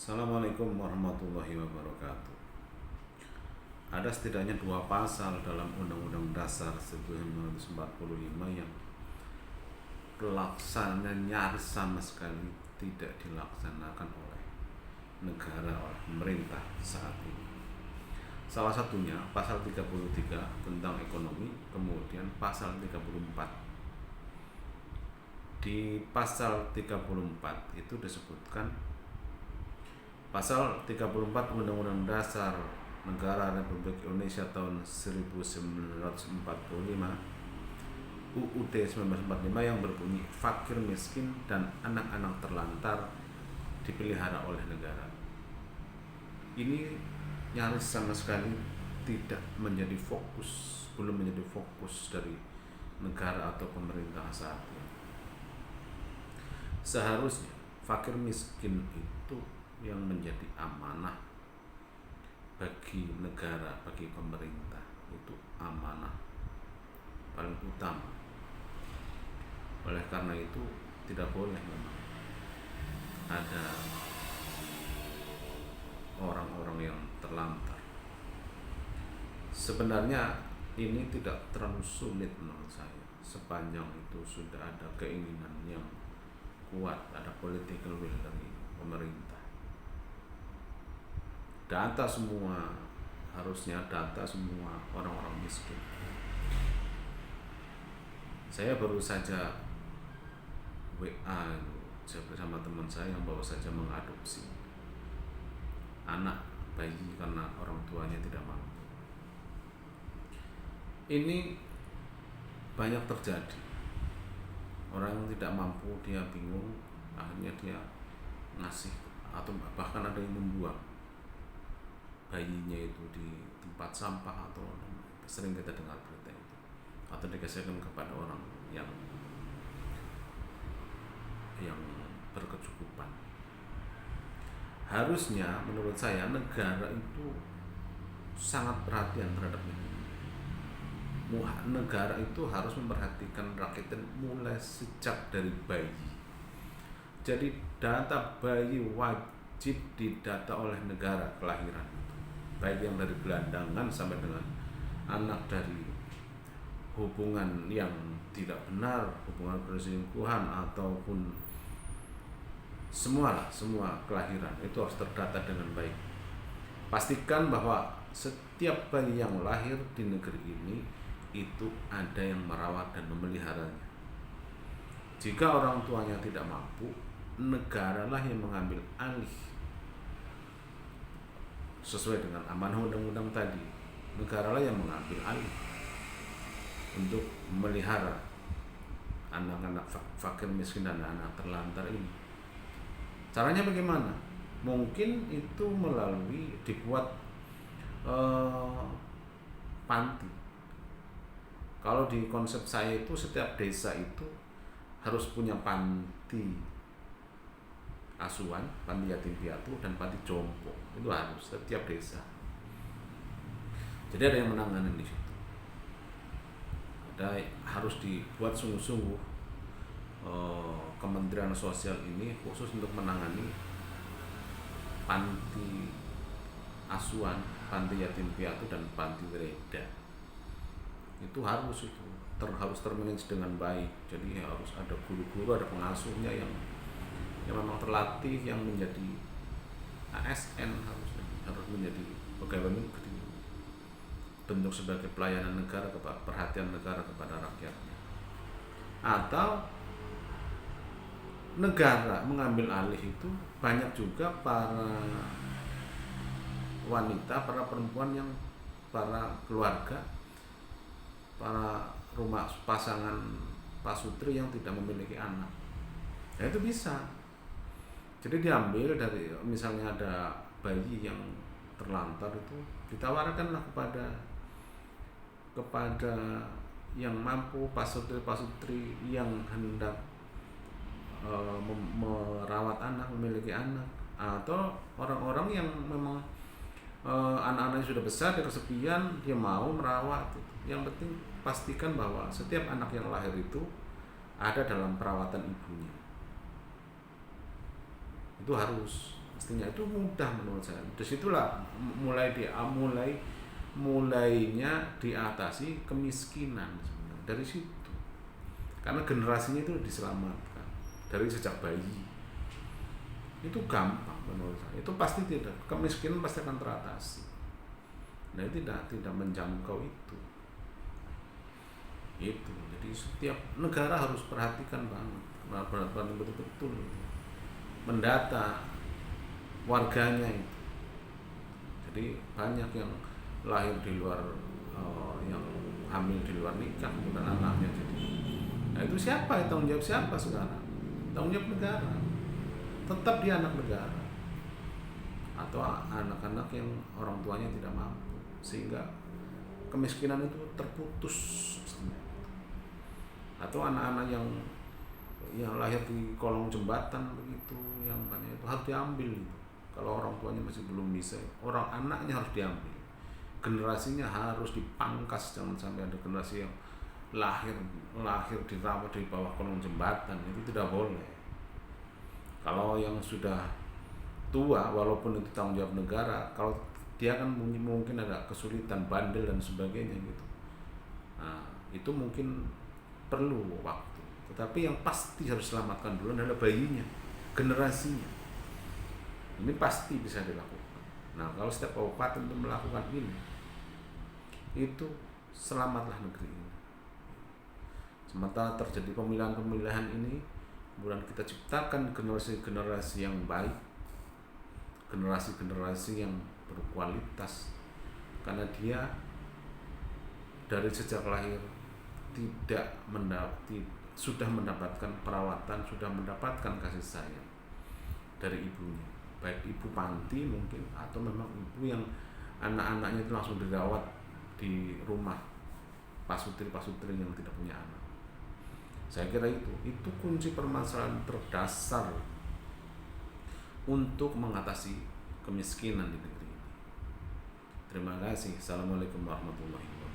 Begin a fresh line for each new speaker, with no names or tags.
Assalamualaikum warahmatullahi wabarakatuh. Ada setidaknya dua pasal dalam Undang-Undang Dasar 1945 yang pelaksanaan nyaris sama sekali tidak dilaksanakan oleh negara, oleh pemerintah saat ini. Salah satunya pasal 33 tentang ekonomi, kemudian pasal 34. Di pasal 34 itu disebutkan, pasal 34 Undang-Undang Dasar Negara Republik Indonesia tahun 1945 UUD 1945 yang berbunyi fakir miskin dan anak-anak terlantar dipelihara oleh negara. Ini nyaris sama sekali tidak menjadi fokus, belum menjadi fokus dari negara atau pemerintah saat ini. Seharusnya fakir miskin itu yang menjadi amanah bagi negara, bagi pemerintah, itu amanah paling utama. Oleh karena itu tidak boleh memang ada orang-orang yang terlantar. Sebenarnya ini tidak terlalu sulit menurut saya, sepanjang itu sudah ada keinginan yang kuat, ada political will dari pemerintah. Harusnya data semua orang-orang miskin. Saya baru saja WA bersama teman saya yang baru saja mengadopsi anak bayi karena orang tuanya tidak mampu. Ini banyak terjadi. Orang yang tidak mampu, dia bingung, akhirnya dia ngasih, atau bahkan ada yang membuang bayinya itu di tempat sampah, atau sering kita dengar berita itu, atau dikasihkan kepada orang yang berkecukupan. Harusnya menurut saya negara itu sangat perhatian terhadap ini. Negara itu harus memperhatikan rakyatnya mulai sejak dari bayi. Jadi data bayi wajib didata oleh negara kelahiran, baik yang dari gelandangan sampai dengan anak dari hubungan yang tidak benar, hubungan perselingkuhan, ataupun semua kelahiran itu harus terdata dengan baik. Pastikan bahwa setiap bayi yang lahir di negeri ini itu ada yang merawat dan memeliharanya. Jika orang tuanya tidak mampu, negaralah yang mengambil alih. Sesuai dengan amanah undang-undang tadi, negaralah yang mengambil alih untuk memelihara anak-anak fakir miskin dan anak terlantar ini. Caranya bagaimana? Mungkin itu melalui dibuat panti. Kalau di konsep saya itu setiap desa itu harus punya panti asuhan, panti yatim piatu, dan panti jompo. Itu harus setiap desa. Jadi ada yang menangani di situ. Harus dibuat sungguh-sungguh Kementerian Sosial ini khusus untuk menangani panti asuhan, panti yatim piatu, dan panti wereda. Itu harus termanage dengan baik. Jadi harus ada guru-guru, ada pengasuhnya yang memang terlatih, yang menjadi ASN, harus menjadi pegawai negeri, bentuk sebagai pelayanan negara, perhatian negara kepada rakyatnya. Atau negara mengambil alih itu, banyak juga para wanita, para perempuan, para keluarga, para rumah pasangan pasutri yang tidak memiliki anak. Ya itu bisa. Jadi diambil dari, misalnya ada bayi yang terlantar, itu ditawarkanlah kepada yang mampu, pasutri yang hendak merawat anak, memiliki anak, atau orang-orang yang memang anak-anaknya sudah besar, dia kesepian, dia mau merawat. Yang penting pastikan bahwa setiap anak yang lahir itu ada dalam perawatan ibunya. Itu harus Pastinya itu mudah menurut saya. Disitulah mulainya diatasi kemiskinan sebenarnya dari situ. Karena generasinya itu diselamatkan dari sejak bayi. Itu gampang menurut saya. Itu pasti tidak, kemiskinan pasti akan teratasi. Nah, tidak menjangkau itu. Itu. Jadi setiap negara harus perhatikan banget, perhatikan betul-betul mendata warganya itu. Jadi banyak yang lahir di luar, yang hamil di luar nikah, kemudian anaknya jadi. Nah, itu siapa? Tanggung jawab siapa sekarang? Tanggung jawab negara. Tetap dia anak negara. Atau anak-anak yang orang tuanya tidak mampu, sehingga kemiskinan itu terputus. Atau anak-anak yang lahir di kolong jembatan begitu, yang banyak itu harus diambil gitu. Kalau orang tuanya masih belum bisa, anaknya harus diambil. Generasinya harus dipangkas, jangan sampai ada generasi yang lahir dirawat di bawah kolong jembatan, itu tidak boleh. Kalau yang sudah tua, walaupun itu tanggung jawab negara, kalau dia kan mungkin ada kesulitan, bandel dan sebagainya gitu. Nah, itu mungkin perlu waktu. Tetapi yang pasti harus selamatkan dulu adalah bayinya, generasinya. Ini pasti bisa dilakukan. Nah, kalau setiap kabupaten itu melakukan ini, itu selamatlah negeri ini. Sementara terjadi pemilihan-pemilihan ini, kemudian kita ciptakan generasi-generasi yang baik, generasi-generasi yang berkualitas, karena dia dari sejak lahir sudah mendapatkan perawatan, sudah mendapatkan kasih sayang dari ibunya, baik ibu panti mungkin, atau memang ibu yang anak-anaknya itu langsung dirawat di rumah pasutri yang tidak punya anak. Saya kira itu kunci permasalahan terdasar untuk mengatasi kemiskinan di negeri ini. Terima kasih. Assalamualaikum warahmatullahi wabarakatuh.